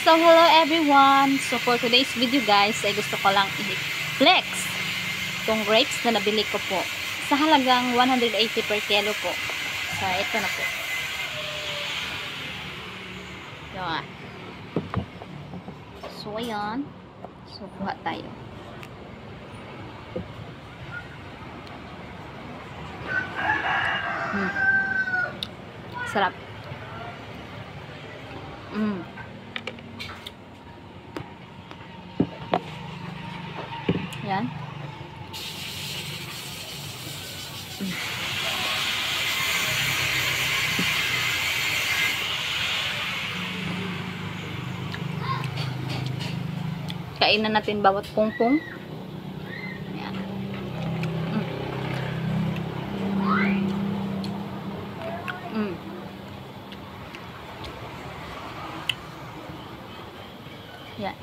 So, hello everyone! So, for today's video guys, ay gusto ko lang i-flex itong grapes na nabili ko po. Sa halagang 180 per kilo po. So, ito na po. Yan. So, ayan. So, kuha tayo. Sarap. Yan. Kainan natin bawat pungpung. Yan. Yan.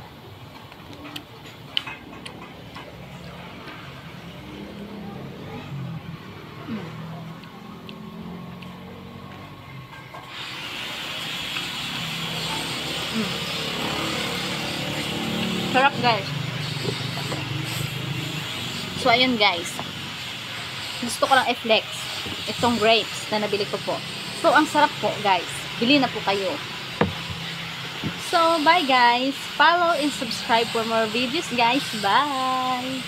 Sarap guys. So ayun guys. Gusto ko lang i-flex itong grapes na nabili ko po. So ang sarap po guys. Bili na po kayo. So bye guys. Follow and subscribe for more videos guys. Bye.